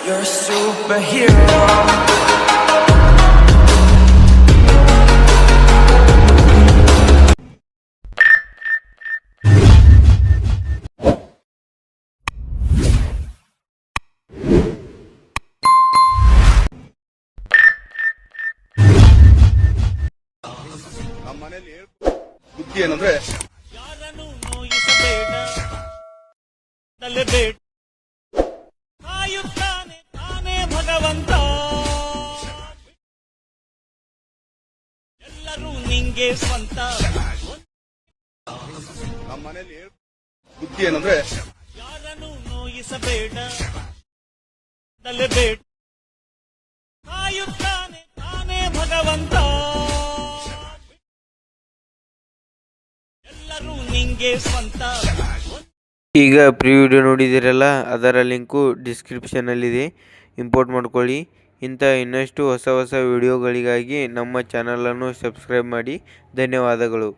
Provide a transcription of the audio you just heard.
You're a superhero. ನಮ್ಮ ಮನೆಯಲ್ಲಿ ಬುದ್ಧಿ ಏನಂದ್ರೆ ಯಾರನ್ನು ನೋಯಿಸಬೇಡ ತಲೆಬೇಡ ಕಾಯುತ್ತಾನೆ ತಾನೇ ಭಗವಂತ ಎಲ್ಲರೂ ನಿಂಗೆ ಸ್ವಂತ ನಮ್ಮ ಮನೆಯಲ್ಲಿ ಬುದ್ಧಿ ಏನಂದ್ರೆ ಯಾರನ್ನು ನೋಯಿಸಬೇಡ ತಲೆಬೇಡ ಕಾಯುತ್ತಾನೆ ತಾನೇ ಭಗವಂತ ಎಲ್ಲರೂ ನಿಂಗೆ ಸ್ವಂತ. ಈಗ ಪ್ರೀ ವಿಡಿಯೋ ನೋಡಿದಿರಲ್ಲ, ಅದರ ಲಿಂಕು ಡಿಸ್ಕ್ರಿಪ್ಷನಲ್ಲಿದೆ, ಇಂಪೋರ್ಟ್ ಮಾಡ್ಕೊಳ್ಳಿ. ಇಂಥ ಇನ್ನಷ್ಟು ಹೊಸ ವಿಡಿಯೋಗಳಿಗಾಗಿ ನಮ್ಮ ಚಾನಲನ್ನು ಸಬ್ಸ್ಕ್ರೈಬ್ ಮಾಡಿ. ಧನ್ಯವಾದಗಳು.